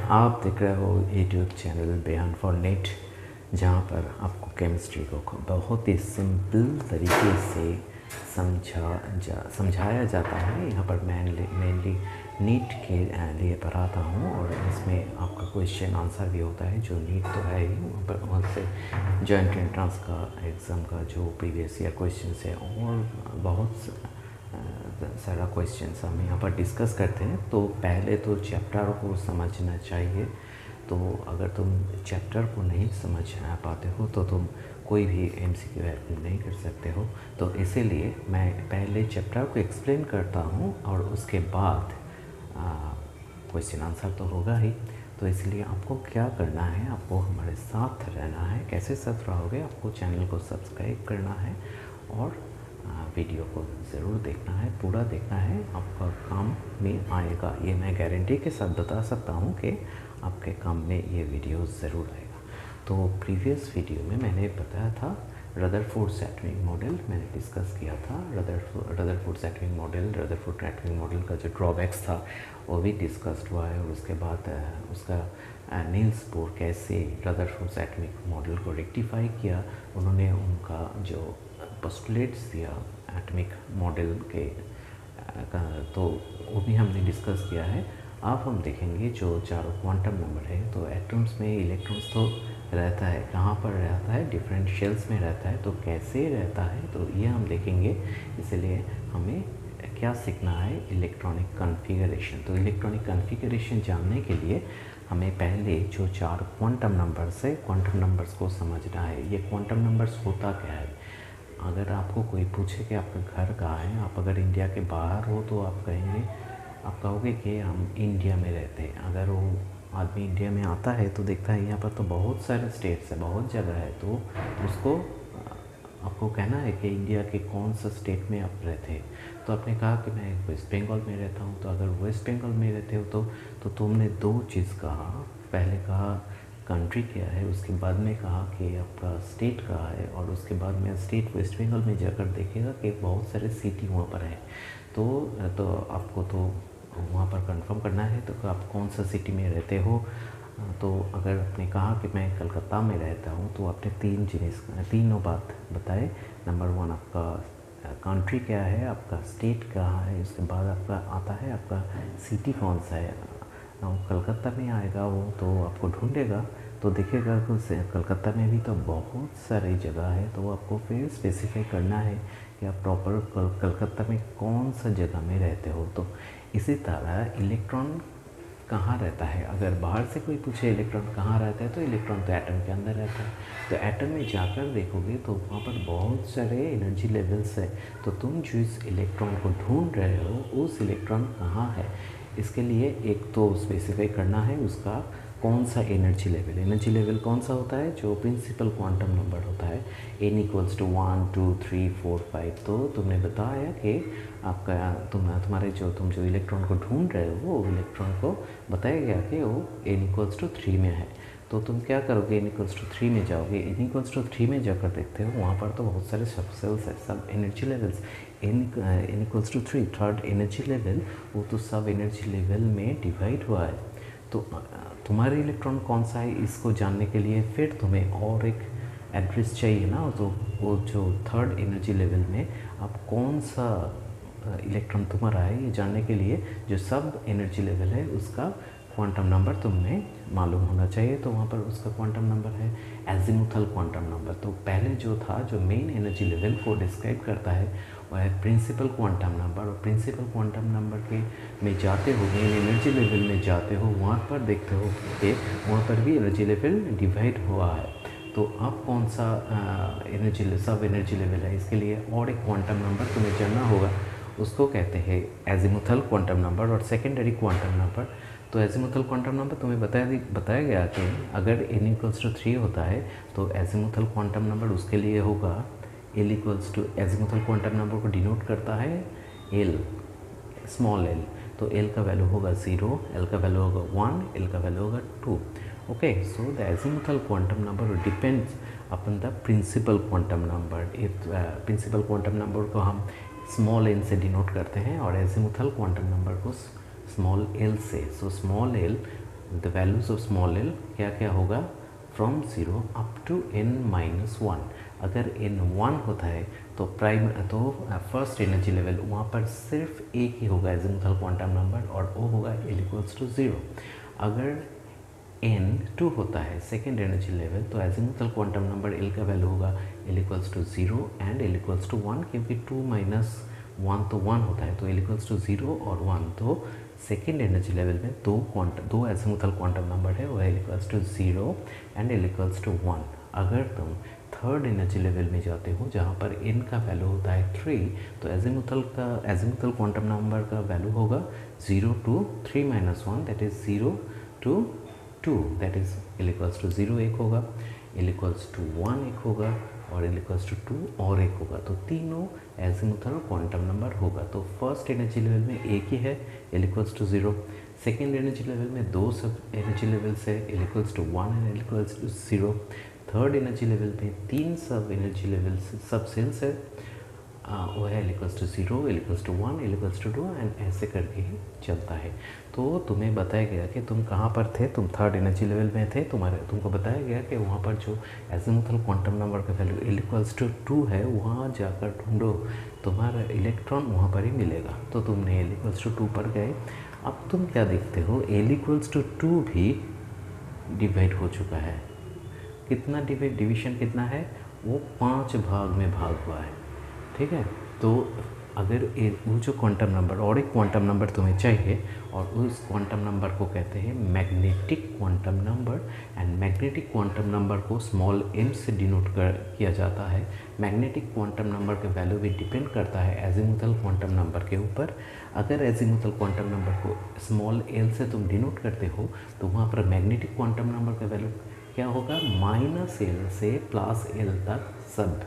आप देख रहे हो YouTube channel beyond for net, जहाँ पर आपको केमिस्ट्री को बहुत ही सिंपल तरीके से समझाया जाता है। यहाँ पर मेनली नीट के लिए पढ़ाता हूँ और इसमें आपका क्वेश्चन आंसर भी होता है। जो नीट तो है ही, वहाँ से जॉइंट एंट्रेंस का एग्ज़ाम का जो प्रीवियस ईयर क्वेश्चन है और बहुत सारा क्वेश्चंस हम यहाँ पर डिस्कस करते हैं। तो पहले तो चैप्टर को समझना चाहिए। तो अगर तुम चैप्टर को नहीं समझ पाते हो तो तुम कोई भी एमसीक्यू अटेम्प्ट नहीं कर सकते हो। तो इसीलिए मैं पहले चैप्टर को एक्सप्लेन करता हूँ और उसके बाद क्वेश्चन आंसर तो होगा ही। तो इसलिए आपको क्या करना है, आपको हमारे साथ रहना है। कैसे साथ रहोगे? आपको चैनल को सब्सक्राइब करना है और वीडियो को ज़रूर देखना है, पूरा देखना है, आपका काम में आएगा। ये मैं गारंटी के साथ बता सकता हूँ कि आपके काम में ये वीडियो ज़रूर आएगा। तो प्रीवियस वीडियो में मैंने बताया था रदरफोर्ड एटॉमिक मॉडल मैंने डिस्कस किया था। Rutherford atomic model, Rutherford atomic model का जो ड्रॉबैक्स था वो भी डिस्कस्ड हुआ है। और उसके बाद उसका नील्स बोर कैसे रदरफोर्ड एटॉमिक मॉडल को रेक्टिफाई किया, उन्होंने उनका जो पोस्टुलेट्स दिया एटॉमिक मॉडल के तो वो भी हमने डिस्कस किया है। अब हम देखेंगे जो चारों क्वांटम नंबर है। तो एटम्स में इलेक्ट्रॉन्स तो रहता है, कहाँ पर रहता है? डिफरेंट शेल्स में रहता है। तो कैसे रहता है तो ये हम देखेंगे। इसलिए हमें क्या सीखना है? Electronic configuration. तो इलेक्ट्रॉनिक कॉन्फ़िगरेशन जानने के लिए हमें पहले जो चार क्वांटम नंबर्स है, क्वांटम नंबर्स को समझना है। ये क्वांटम नंबर्स होता क्या है? अगर आपको कोई पूछे कि आपका घर कहाँ है, आप अगर इंडिया के बाहर हो तो आप कहोगे कि हम इंडिया में रहते हैं। अगर वो आदमी इंडिया में आता है तो देखता है यहाँ पर तो बहुत सारे स्टेट्स है, बहुत जगह है, तो उसको आपको कहना है कि इंडिया के कौन सा स्टेट में आप रहते हैं। तो आपने कहा कि मैं वेस्ट बंगाल में रहता हूँ। तो अगर वेस्ट बंगाल में रहते हो तो तुमने दो चीज़ कहा। पहले कहा कंट्री क्या है, उसके बाद में कहा कि आपका स्टेट कहाँ है, और उसके बाद में स्टेट वेस्ट बंगाल में जाकर देखेगा कि बहुत सारे सिटी वहाँ पर है। तो आपको तो वहाँ पर कंफर्म करना है तो आप कौन सा सिटी में रहते हो। तो अगर आपने कहा कि मैं कलकत्ता में रहता हूँ तो आपने तीनों बात बताए। नंबर 1 आपका कंट्री क्या है, आपका स्टेट कहाँ है, उसके बाद आपका आता है आपका सिटी कौन सा है। कलकत्ता में आएगा वो तो आपको ढूंढेगा तो देखेगा कि कलकत्ता में भी तो बहुत सारी जगह है। तो आपको फिर स्पेसिफाई करना है कि आप प्रॉपर कलकत्ता में कौन सा जगह में रहते हो। तो इसी तरह इलेक्ट्रॉन कहाँ रहता है? अगर बाहर से कोई पूछे इलेक्ट्रॉन कहाँ रहता है तो इलेक्ट्रॉन तो एटम के अंदर रहता है। तो एटम में जाकर देखोगे तो वहाँ पर बहुत सारे एनर्जी लेवल्स है। तो तुम जिस इलेक्ट्रॉन को ढूंढ रहे हो उस इलेक्ट्रॉन कहाँ है, इसके लिए एक तो स्पेसिफाई करना है उसका कौन सा एनर्जी लेवल। एनर्जी लेवल कौन सा होता है? जो प्रिंसिपल क्वांटम नंबर होता है n = 1 2 3 4 5। तो तुमने बताया कि आपका तुम्हारे तुम जो इलेक्ट्रॉन को ढूंढ रहे हो वो इलेक्ट्रॉन को बताया गया कि वो n = 3 में है। तो तुम क्या करोगे? n = 3 में जाओगे। n = 3 में जाकर देखते हो वहाँ पर तो बहुत सारे सब सेल्स है, सब energy levels. n = 3 third energy level, वो तो सब एनर्जी लेवल में डिवाइड हुआ है। तो तुम्हारे इलेक्ट्रॉन कौन सा है इसको जानने के लिए फिर तुम्हें और एक एड्रेस चाहिए ना। तो वो जो थर्ड एनर्जी लेवल में आप कौन सा इलेक्ट्रॉन तुम्हारा है ये जानने के लिए जो सब एनर्जी लेवल है उसका क्वांटम नंबर तुम्हें मालूम होना चाहिए। तो वहाँ पर उसका क्वांटम नंबर है एजिमुथल क्वांटम नंबर। तो पहले जो था जो मेन एनर्जी लेवल को डिस्क्राइब करता है वह है प्रिंसिपल क्वांटम नंबर। और प्रिंसिपल क्वांटम नंबर के में जाते हो, मेन एनर्जी लेवल में जाते हो, वहाँ पर देखते हो कि वहाँ पर भी एनर्जी लेवल डिवाइड हुआ है। तो अब कौन सा सब एनर्जी लेवल है, इसके लिए और एक क्वांटम नंबर तुम्हें जानना होगा। उसको कहते हैं एजिमुथल क्वांटम नंबर और सेकेंडरी क्वांटम नंबर। तो एजिमुथल क्वांटम नंबर तुम्हें बताया गया कि अगर n = 3 होता है तो एजिमुथल क्वांटम नंबर उसके लिए होगा एजिमुथल क्वांटम नंबर को डिनोट करता है L, स्मॉल l। तो L का वैल्यू होगा 0, L का वैल्यू होगा 1, L का वैल्यू होगा 2। Okay, so the azimuthal quantum number depends upon the principal quantum number. Principal quantum number को हम स्मॉल n से डिनोट करते हैं और एजिमुथल क्वांटम नंबर को स्मॉल l से। So small l the values of small l क्या क्या होगा, फ्रॉम 0 अप टू n-1। अगर n1 होता है तो फर्स्ट एनर्जी लेवल वहाँ पर सिर्फ एक ही होगा एजिमुथल क्वांटम नंबर, और वो होगा L इक्वल्स टू 0। अगर n2 होता है सेकेंड एनर्जी लेवल तो एजिमुथल क्वांटम नंबर L का वैल्यू होगा L equals to 0 and L equals to 1, क्योंकि 2 माइनस 1 तो 1 होता है, तो L इक्वल्स टू 0 और 1। तो सेकेंड एनर्जी लेवल में दो एजिमुथल क्वांटम नंबर है, वो L equals to 0 and L equals to 1। अगर तुम थर्ड एनर्जी लेवल में जाते हो जहाँ पर n का वैल्यू होता है 3, तो एजिमुथल क्वांटम नंबर का वैल्यू होगा 0 to 3 minus 1, that is 0 to 2, that is L equals to 0 एक होगा, L इक्वल्स टू 1 एक होगा, और L इक्वल्स टू 2 और एक होगा। तो तीनों एजिमुथल क्वांटम नंबर होगा। तो फर्स्ट एनर्जी लेवल में एक ही है, L equals to 0। Second energy level में दो सब एनर्जी लेवल्स है, L equals to 1 and L equals to 0। Third energy level में तीन सब एनर्जी लेवल सब सेल्स है, वो है L equals to 0, L equals to 1, L equals to 2 and ऐसे करके ही चलता है। तो तुम्हें बताया गया कि तुम कहाँ पर थे, तुम थर्ड एनर्जी लेवल में थे, तुमको बताया गया कि वहाँ पर जो एजिमुथल क्वांटम नंबर का वैल्यू L इक्वल्स टू 2 है, वहाँ जाकर ढूंढो, तुम्हारा इलेक्ट्रॉन वहाँ पर ही मिलेगा। तो तुमने L इक्वल्स टू 2 पर गए। अब तुम क्या देखते हो, L इक्वल्स टू 2 भी डिवाइड हो चुका है। कितना डिवीजन कितना है, वो 5 भाग में भाग हुआ है, ठीक है। तो अगर वो जो क्वांटम नंबर और एक क्वांटम नंबर तुम्हें चाहिए, और उस क्वांटम नंबर को कहते हैं magnetic quantum number, and magnetic quantum number को स्मॉल m से डिनोट किया जाता है। मैग्नेटिक क्वांटम नंबर का वैल्यू भी डिपेंड करता है एजिमुथल क्वांटम नंबर के ऊपर। अगर एजिमुथल क्वांटम नंबर को स्मॉल l से तुम डिनोट करते हो तो वहाँ पर मैग्नेटिक क्वांटम नंबर का वैल्यू क्या होगा, -l से +l तक सब।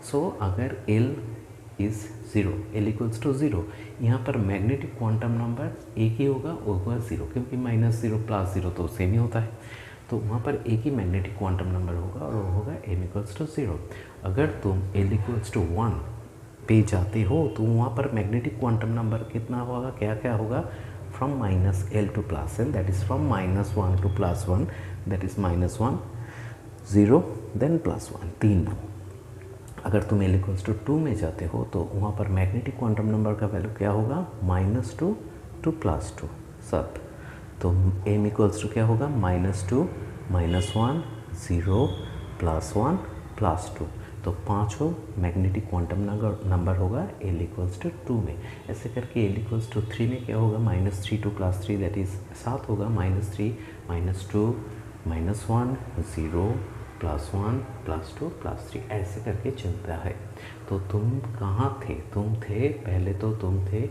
सो अगर L is 0, L equals to 0, यहाँ पर मैग्नेटिक क्वांटम नंबर एक ही होगा, वो होगा 0, क्योंकि -0 +0 तो सेम ही होता है। तो वहाँ पर एक ही मैग्नेटिक क्वांटम नंबर होगा, और वो होगा m इक्वल्स टू 0। अगर तुम L इक्वल्स टू 1 पे जाते हो तो वहाँ पर मैग्नेटिक क्वांटम नंबर कितना होगा, क्या क्या होगा, from -l to +l, that is from -1 to +1, that is -1 0 then +1, 3। अगर तुम L इक्वल्स टू 2 में जाते हो तो वहाँ पर मैग्नेटिक क्वांटम नंबर का वैल्यू क्या होगा, -2 to +2 सब। तो m इक्वल्स टू क्या होगा, -2 -1 0 +1 +2। तो पाँचों मैग्नेटिक क्वांटम नंबर होगा L इक्वल्स टू 2 में। ऐसे करके L इक्वल्स टू 3 में क्या होगा, -3 to +3, दैट इज़ 7 होगा, -3 -2 -1 0 +1 +2 +3, ऐसे करके चलता है। तो तुम कहाँ थे, पहले तो तुम थे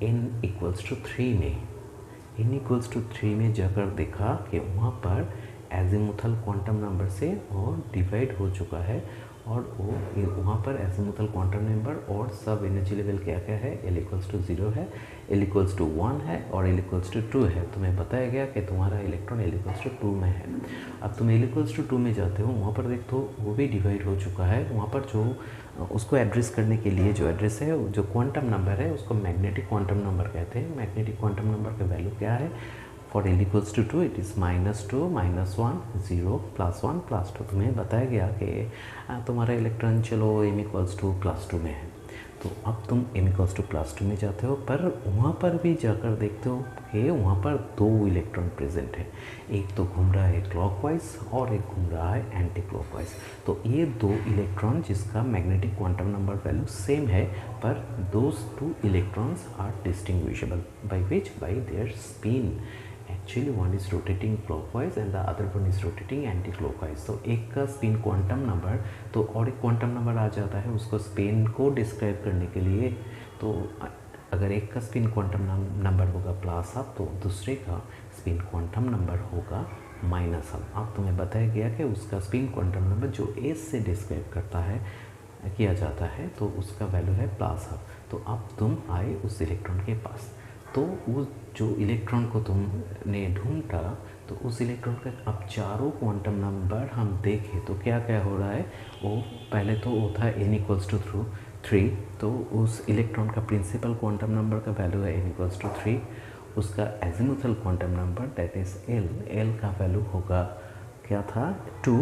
n इक्वल्स टू 3 में। n इक्वल्स टू 3 में जाकर देखा कि वहाँ पर एजिमुथल क्वांटम नंबर से और डिवाइड हो चुका है, और वो वहाँ पर एजिमुथल क्वांटम नंबर और सब एनर्जी लेवल क्या क्या है, L इक्वल्स टू 0 है, L इक्वल्स टू 1 है, और L इक्वल्स टू 2 है। तुम्हें बताया गया कि तुम्हारा इलेक्ट्रॉन L इक्वल्स टू 2 में है। अब तुम L इक्वल्स टू 2 में जाते हो, वहाँ पर देखते हो वो भी डिवाइड हो चुका है। वहाँ पर जो उसको एड्रेस करने के लिए जो एड्रेस है, जो क्वांटम नंबर है, उसको मैग्नेटिक क्वांटम नंबर कहते हैं। मैग्नेटिक क्वांटम नंबर का वैल्यू क्या है, for L equals to 2 it is -2 -1 0 +1 +2। तुम्हें बताया गया कि तुम्हारा इलेक्ट्रॉन चलो m इक्वल्स टू +2 में है। तो अब तुम m इक्वल्स टू +2 में जाते हो, पर वहाँ पर भी जाकर देखते हो कि वहाँ पर 2 इलेक्ट्रॉन प्रेजेंट है। एक तो घूम रहा है क्लॉकवाइज और एक घूम रहा है एंटी क्लॉकवाइज। तो ये 2 इलेक्ट्रॉन जिसका magnetic quantum number value same है, पर those 2 electrons are distinguishable by which, by their spin. Actually one is rotating clockwise and the other one is rotating anti clockwise. तो एक का स्पिन क्वांटम नंबर, तो और एक quantum number आ जाता है उसको स्पिन को डिस्क्राइब करने के लिए। तो अगर एक का स्पिन क्वांटम नंबर होगा +, तो दूसरे का स्पिन क्वांटम नंबर होगा -। अब तुम्हें बताया गया कि उसका स्पिन क्वांटम नंबर जो s से डिस्क्राइब किया जाता है, तो उसका वैल्यू है +। तो अब तुम आए उस इलेक्ट्रॉन के पास, तो उस जो इलेक्ट्रॉन को तुमने ढूंढा, तो उस इलेक्ट्रॉन का अब चारों क्वांटम नंबर हम देखें तो क्या क्या हो रहा है। वो पहले तो वो था n इक्वल्स टू 3, तो उस इलेक्ट्रॉन का प्रिंसिपल क्वांटम नंबर का वैल्यू है n इक्वल्स टू 3। उसका azimuthal quantum number that is L, L का वैल्यू होगा क्या था 2,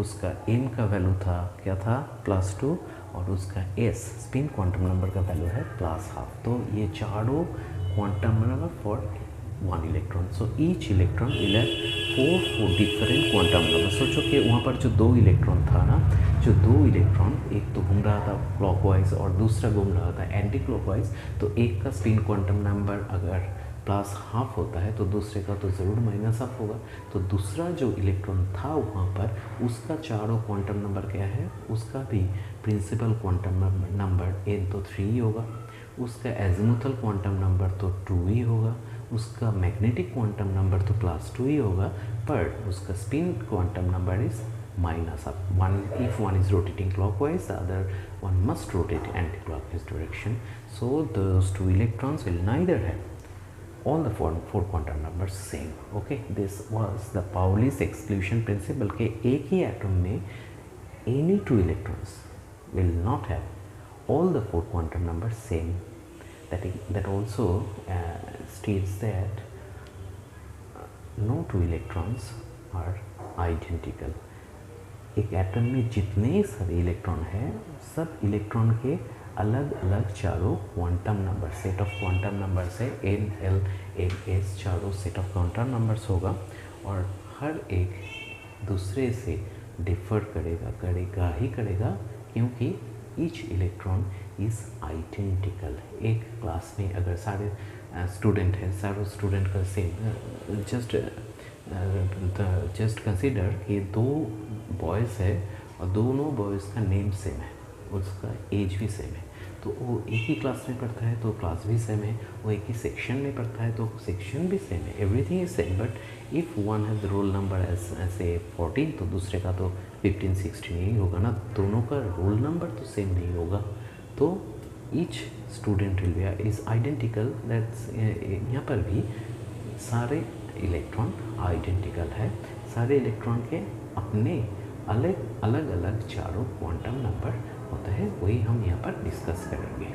उसका एम का वैल्यू था क्या था +2 और उसका एस स्पिन क्वांटम नंबर का वैल्यू है +12। तो ये चारों quantum number for 1 electron. So each electron will have 4 different quantum number. सोचो कि वहाँ पर जो 2 इलेक्ट्रॉन था ना, जो 2 इलेक्ट्रॉन एक तो घूम रहा था क्लॉकवाइज और दूसरा घूम रहा था एंटी क्लॉकवाइज, तो एक का स्पिन क्वांटम नंबर अगर +12 होता है तो दूसरे का तो ज़रूर -12 होगा। तो दूसरा जो इलेक्ट्रॉन था वहाँ पर उसका चारों क्वांटम नंबर क्या है, उसका भी प्रिंसिपल क्वांटम नंबर n तो 3 ही होगा, उसका एजिमुथल क्वांटम नंबर तो 2 ही होगा, उसका मैग्नेटिक क्वांटम नंबर तो +2 ही होगा, पर उसका spin quantum number is -1. If one is rotating clockwise, the other one must rotate anti-clockwise direction. So those 2 electrons will neither have all the four quantum numbers same. Okay, this was the Pauli's exclusion principle के एक ही atom में any 2 electrons will not have all the 4 quantum numbers same. That also states that no 2 electrons are identical. एक atom में जितने सारे electron हैं, सब electron के अलग अलग चारों quantum number, set of quantum number से n, l, m, s चारों सेट ऑफ क्वांटम नंबर्स होगा और हर एक दूसरे से डिफर करेगा क्योंकि ईच इलेक्ट्रॉन इज़ आइडेंटिकल। एक क्लास में अगर सारे स्टूडेंट हैं, सारों स्टूडेंट का सेम, जस्ट कंसिडर कि 2 बॉयज़ है और दोनों बॉयज़ का नेम सेम है, उसका एज भी सेम है, तो वो एक ही क्लास में पढ़ता है तो क्लास भी सेम है, वो एक ही सेक्शन में पढ़ता है तो सेक्शन भी सेम है, everything is same. But if one has roll number ऐसे 14 तो दूसरे का तो 15, 16 ही होगा ना, दोनों का रोल नंबर तो सेम नहीं होगा। तो each student will be is identical, that's यहाँ पर भी सारे इलेक्ट्रॉन आइडेंटिकल है, सारे इलेक्ट्रॉन के अपने अलग अलग चारों क्वांटम नंबर होता है, वही हम यहाँ पर डिस्कस करेंगे।